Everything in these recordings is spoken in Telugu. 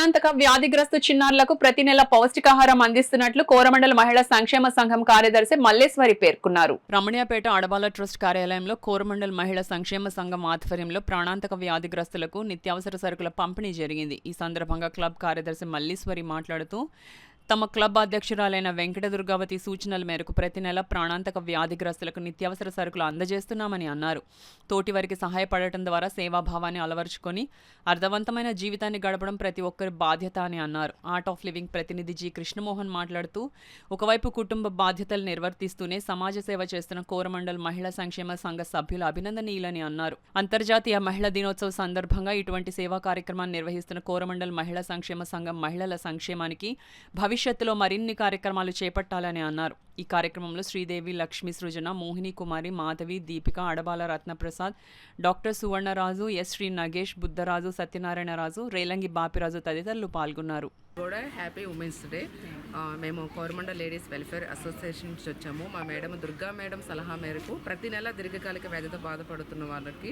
ప్రాణాంతక వ్యాధిగ్రస్త చిన్నారులకు ప్రతి నెల పౌష్టికాహారం అందిస్తున్నట్లు కోరమండల్ మహిళా సంక్షేమ సంఘం కార్యదర్శి మల్లేశ్వరి పేర్కొన్నారు. రమణియాపేట అడబాల ట్రస్ట్ కార్యాలయంలో కోరమండల్ మహిళా సంక్షేమ సంఘం ఆధ్వర్యంలో ప్రాణాంతక వ్యాధిగ్రస్తులకు నిత్యావసర సరుకుల పంపిణీ జరిగింది. ఈ సందర్భంగా క్లబ్ కార్యదర్శి మల్లేశ్వరి మాట్లాడుతూ తమ క్లబ్ అధ్యక్షురాలైన వెంకట దుర్గావతి సూచనల మేరకు ప్రతి నెల ప్రాణాంతక వ్యాధిగ్రస్తులకు నిత్యావసర సరుకులు అందజేస్తున్నామని అన్నారు. తోటివారికి సహాయపడటం ద్వారా సేవాభావాన్ని అలవర్చుకొని అర్థవంతమైన జీవితాన్ని గడపడం ప్రతి ఒక్కరి బాధ్యత అని అన్నారు. ఆర్ట్ ఆఫ్ లివింగ్ ప్రతినిధి జి కృష్ణమోహన్ మాట్లాడుతూ ఒకవైపు కుటుంబ బాధ్యతలు నిర్వర్తిస్తూనే సమాజ సేవ చేస్తున్న కోరమండల్ మహిళా సంక్షేమ సంఘ సభ్యులు అభినందనీయులని అన్నారు. అంతర్జాతీయ మహిళా దినోత్సవ సందర్భంగా ఇటువంటి సేవా కార్యక్రమాన్ని నిర్వహిస్తున్న కోరమండల్ మహిళా సంక్షేమ సంఘం మహిళల సంక్షేమానికి భవిష్యత్తులో మరిన్ని కార్యక్రమాలు చేపట్టాలని అన్నారు. ఈ కార్యక్రమంలో శ్రీదేవి, లక్ష్మీ సృజన, మోహిని కుమారి, మాధవి, దీపిక, అడబాల రత్నప్రసాద్, డాక్టర్ సువర్ణరాజు, ఎస్ శ్రీ నగేష్, బుద్ధరాజు, సత్యనారాయణరాజు, రేలంగి బాపిరాజు తదితరులు పాల్గొన్నారు. కూడా హ్యాపీ ఉమెన్స్ డే. మేము కోరమండల్ లేడీస్ వెల్ఫేర్ అసోసియేషన్ నుంచి వచ్చాము. మా మేడం దుర్గా మేడం సలహా మేరకు ప్రతి నెల దీర్ఘకాలిక వ్యాధితో బాధపడుతున్న వాళ్ళకి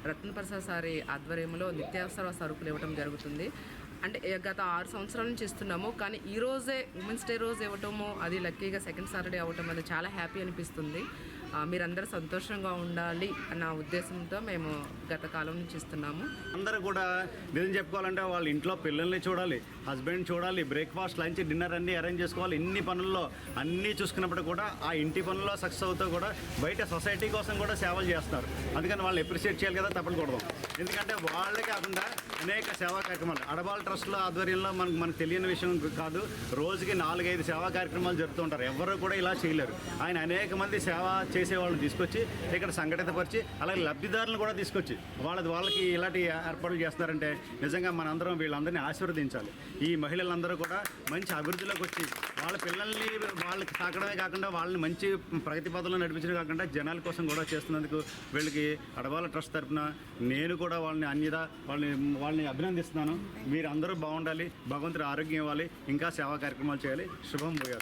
రత్నప్రసాద్ సారి ఆధ్వర్యంలో నిత్యావసర సరుకులు ఇవ్వడం జరుగుతుంది. అంటే గత 6 సంవత్సరాల నుంచి ఇస్తున్నాము. కానీ ఈ రోజే ఉమెన్స్ డే రోజు ఇవ్వటము, అది లక్కీగా సెకండ్ సాటర్డే అవ్వటం అది చాలా హ్యాపీ అనిపిస్తుంది. మీరందరూ సంతోషంగా ఉండాలి అన్న ఉద్దేశంతో మేము గత కాలం నుంచి ఇస్తున్నాము. అందరూ కూడా నిజం చెప్పుకోవాలంటే వాళ్ళ ఇంట్లో పిల్లల్ని చూడాలి, హస్బెండ్ చూడాలి, బ్రేక్ఫాస్ట్, లంచ్, డిన్నర్ అన్నీ అరేంజ్ చేసుకోవాలి. ఇన్ని పనుల్లో అన్నీ చూసుకున్నప్పుడు కూడా ఆ ఇంటి పనుల్లో సక్సెస్ అవుతూ కూడా బయట సొసైటీ కోసం కూడా సేవలు చేస్తారు. అందుకని వాళ్ళు అప్రిషియేట్ చేయాలి కదా, తప్పకూడదు. ఎందుకంటే వాళ్ళే కాకుండా అనేక సేవా కార్యక్రమాలు అడబాల ట్రస్ట్లో ఆధ్వర్యంలో మనకు తెలియని విషయం కాదు. రోజుకి 4-5 సేవా కార్యక్రమాలు జరుపుతూ ఉంటారు. ఎవరు కూడా ఇలా చేయలేరు. ఆయన అనేక మంది సేవ చేసేవాళ్ళని తీసుకొచ్చి ఇక్కడ సంఘటితపరిచి అలాగే లబ్ధిదారులను కూడా తీసుకొచ్చి వాళ్ళకి ఇలాంటి ఏర్పాట్లు చేస్తున్నారంటే నిజంగా మనందరం వీళ్ళందరినీ ఆశీర్వదించాలి. ఈ మహిళలందరూ కూడా మంచి అభివృద్ధిలోకి వచ్చి వాళ్ళ పిల్లల్ని వాళ్ళకి తాకడమే కాకుండా వాళ్ళని మంచి ప్రగతి పథంలో నడిపించడం కాకుండా జనాల కోసం కూడా చేస్తున్నందుకు వీళ్ళకి అడబాల ట్రస్ట్ తరఫున నేను కూడా వాళ్ళని అభినందిస్తున్నాను. మీరు అందరూ బాగుండాలి, భగవంతుడు ఆరోగ్యం ఇవ్వాలి, ఇంకా సేవా కార్యక్రమాలు చేయాలి. శుభం భూయాత్.